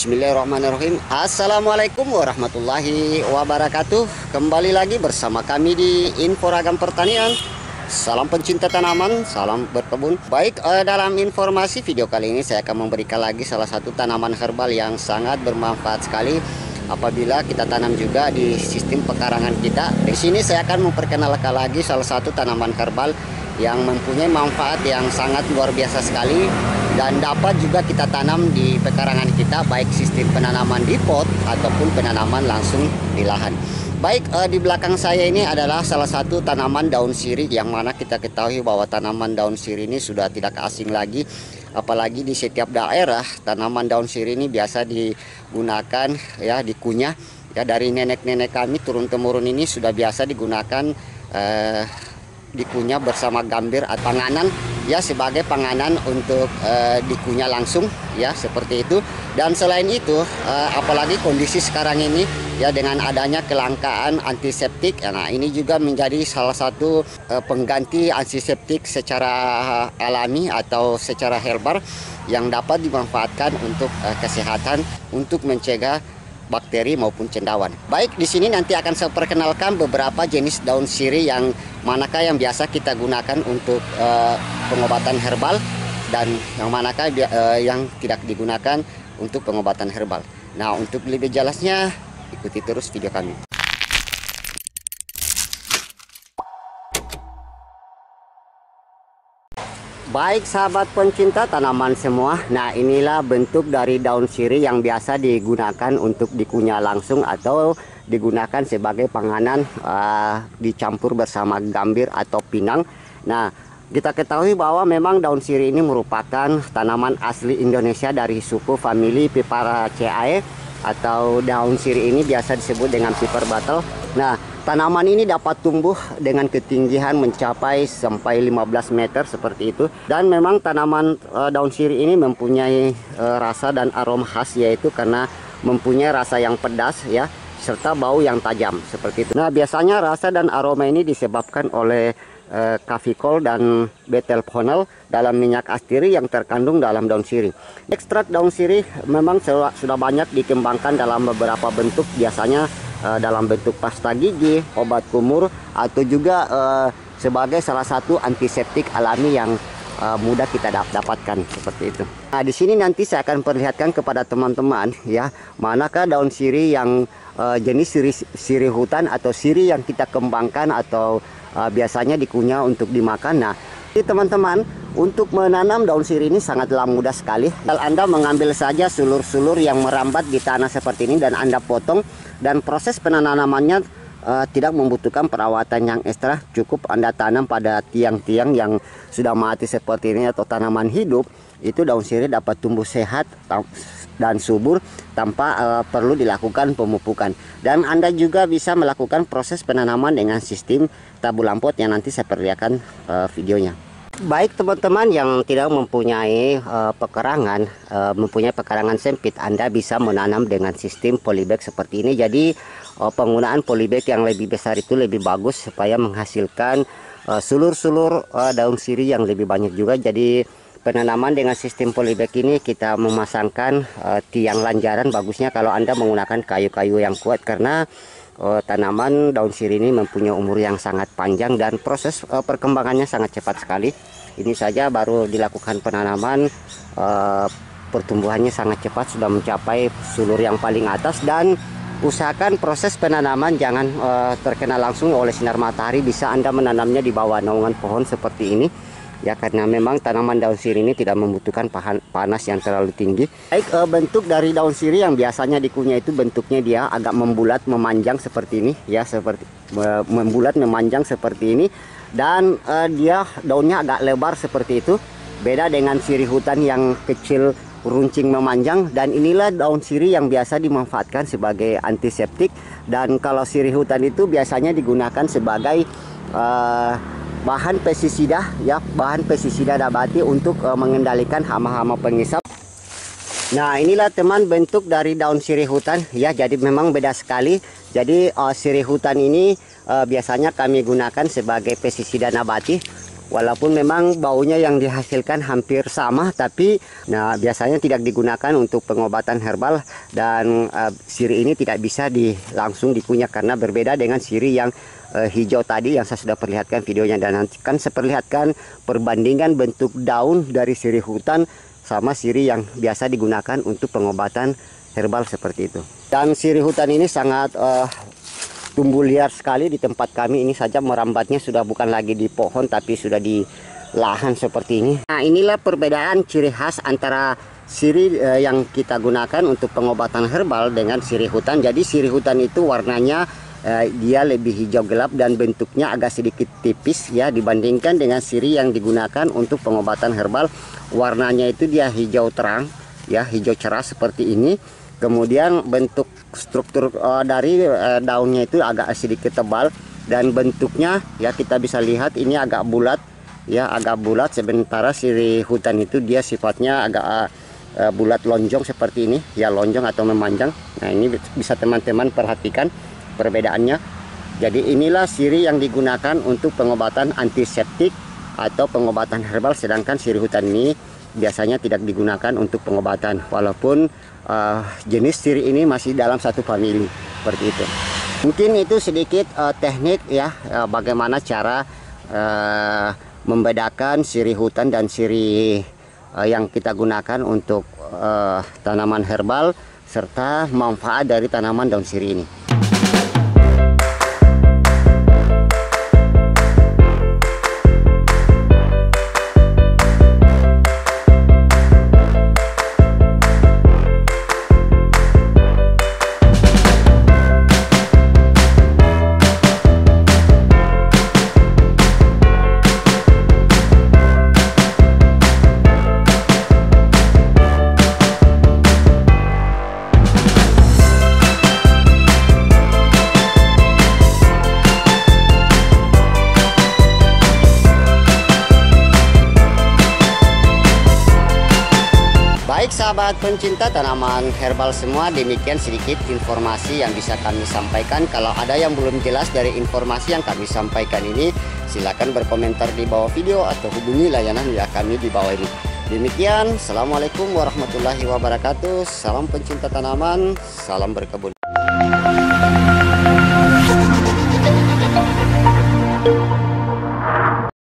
Bismillahirrahmanirrahim. Assalamualaikum warahmatullahi wabarakatuh. Kembali lagi bersama kami di Info Ragam Pertanian. Salam pencinta tanaman, salam berkebun. Baik, dalam informasi video kali ini saya akan memberikan lagi salah satu tanaman herbal yang sangat bermanfaat sekali apabila kita tanam juga di sistem pekarangan kita. Di sini saya akan memperkenalkan lagi salah satu tanaman herbal yang mempunyai manfaat yang sangat luar biasa sekali dan dapat juga kita tanam di pekarangan kita, baik sistem penanaman di pot ataupun penanaman langsung di lahan. Baik, di belakang saya ini adalah salah satu tanaman daun sirih yang mana kita ketahui bahwa tanaman daun sirih ini sudah tidak asing lagi, apalagi di setiap daerah tanaman daun sirih ini biasa digunakan ya, dikunyah ya, dari nenek-nenek kami turun temurun ini sudah biasa digunakan dikunyah bersama gambir atau panganan ya, sebagai panganan untuk dikunyah langsung ya, seperti itu. Dan selain itu apalagi kondisi sekarang ini ya, dengan adanya kelangkaan antiseptik, nah ini juga menjadi salah satu pengganti antiseptik secara alami atau secara herbal yang dapat dimanfaatkan untuk kesehatan, untuk mencegah bakteri maupun cendawan. Baik, di sini nanti akan saya perkenalkan beberapa jenis daun sirih yang manakah yang biasa kita gunakan untuk pengobatan herbal dan yang manakah yang tidak digunakan untuk pengobatan herbal. Nah, untuk lebih jelasnya ikuti terus video kami. Baik sahabat pencinta tanaman semua, nah inilah bentuk dari daun sirih yang biasa digunakan untuk dikunyah langsung atau digunakan sebagai panganan dicampur bersama gambir atau pinang. Nah, kita ketahui bahwa memang daun sirih ini merupakan tanaman asli Indonesia dari suku famili Piperaceae, atau daun sirih ini biasa disebut dengan piper bottle. Nah, tanaman ini dapat tumbuh dengan ketinggian mencapai sampai 15 meter seperti itu. Dan memang tanaman daun sirih ini mempunyai rasa dan aroma khas, yaitu karena mempunyai rasa yang pedas ya, serta bau yang tajam seperti itu. Nah, biasanya rasa dan aroma ini disebabkan oleh kafikol dan betelponel dalam minyak astiri yang terkandung dalam daun sirih. Ekstrak daun sirih memang sudah banyak dikembangkan dalam beberapa bentuk, biasanya dalam bentuk pasta gigi, obat kumur, atau juga sebagai salah satu antiseptik alami yang mudah kita dapatkan seperti itu. Nah, di sini nanti saya akan perlihatkan kepada teman-teman ya, manakah daun sirih yang jenis sirih hutan atau sirih yang kita kembangkan atau biasanya dikunyah untuk dimakan. Nah, teman-teman, untuk menanam daun sirih ini sangatlah mudah sekali. Anda mengambil saja sulur-sulur yang merambat di tanah seperti ini dan Anda potong, dan proses penanamannya tidak membutuhkan perawatan yang ekstra. Cukup Anda tanam pada tiang-tiang yang sudah mati seperti ini atau tanaman hidup, itu daun sirih dapat tumbuh sehat dan subur tanpa perlu dilakukan pemupukan. Dan Anda juga bisa melakukan proses penanaman dengan sistem tabur lampot yang nanti saya perlihatkan videonya. Baik teman-teman yang tidak mempunyai pekarangan, mempunyai pekarangan sempit, Anda bisa menanam dengan sistem polybag seperti ini. Jadi penggunaan polybag yang lebih besar itu lebih bagus supaya menghasilkan sulur-sulur daun sirih yang lebih banyak juga. Jadi penanaman dengan sistem polybag ini kita memasangkan tiang lanjaran. Bagusnya kalau Anda menggunakan kayu-kayu yang kuat, karena tanaman daun sirih ini mempunyai umur yang sangat panjang dan proses perkembangannya sangat cepat sekali. Ini saja baru dilakukan penanaman, pertumbuhannya sangat cepat, sudah mencapai sulur yang paling atas. Dan usahakan proses penanaman jangan terkena langsung oleh sinar matahari. Bisa Anda menanamnya di bawah naungan pohon seperti ini ya, karena memang tanaman daun sirih ini tidak membutuhkan panas yang terlalu tinggi. Baik, bentuk dari daun sirih yang biasanya dikunyah itu bentuknya dia agak membulat memanjang seperti ini ya, seperti membulat memanjang seperti ini, dan dia daunnya agak lebar seperti itu. Beda dengan sirih hutan yang kecil runcing memanjang. Dan inilah daun sirih yang biasa dimanfaatkan sebagai antiseptik. Dan kalau sirih hutan itu biasanya digunakan sebagai bahan pestisida ya, bahan pestisida nabati untuk mengendalikan hama-hama pengisap. Nah, inilah teman bentuk dari daun sirih hutan ya, jadi memang beda sekali. Jadi sirih hutan ini biasanya kami gunakan sebagai pestisida nabati Walaupun memang baunya yang dihasilkan hampir sama, tapi biasanya tidak digunakan untuk pengobatan herbal, dan sirih ini tidak bisa langsung dikunyah karena berbeda dengan sirih yang hijau tadi yang saya sudah perlihatkan videonya. Dan nanti kan saya perlihatkan perbandingan bentuk daun dari sirih hutan sama sirih yang biasa digunakan untuk pengobatan herbal seperti itu. Dan sirih hutan ini sangat tumbuh liar sekali di tempat kami ini saja. Merambatnya sudah bukan lagi di pohon tapi sudah di lahan seperti ini. Nah, inilah perbedaan ciri khas antara sirih yang kita gunakan untuk pengobatan herbal dengan sirih hutan. Jadi sirih hutan itu warnanya dia lebih hijau gelap dan bentuknya agak sedikit tipis ya, dibandingkan dengan sirih yang digunakan untuk pengobatan herbal. Warnanya itu dia hijau terang ya, hijau cerah seperti ini. Kemudian bentuk struktur dari daunnya itu agak sedikit tebal, dan bentuknya ya kita bisa lihat ini agak bulat ya, agak bulat. Sementara sirih hutan itu dia sifatnya agak bulat lonjong seperti ini ya, lonjong atau memanjang. Nah, ini bisa teman-teman perhatikan perbedaannya. Jadi inilah sirih yang digunakan untuk pengobatan antiseptik atau pengobatan herbal, sedangkan sirih hutan ini biasanya tidak digunakan untuk pengobatan, walaupun jenis sirih ini masih dalam satu famili seperti itu. Mungkin itu sedikit teknik ya, bagaimana cara membedakan sirih hutan dan sirih yang kita gunakan untuk tanaman herbal serta manfaat dari tanaman daun sirih ini. Baik sahabat pencinta tanaman herbal semua, demikian sedikit informasi yang bisa kami sampaikan. Kalau ada yang belum jelas dari informasi yang kami sampaikan ini, silakan berkomentar di bawah video atau hubungi layanan WA kami di bawah ini. Demikian, assalamualaikum warahmatullahi wabarakatuh. Salam pencinta tanaman, salam berkebun.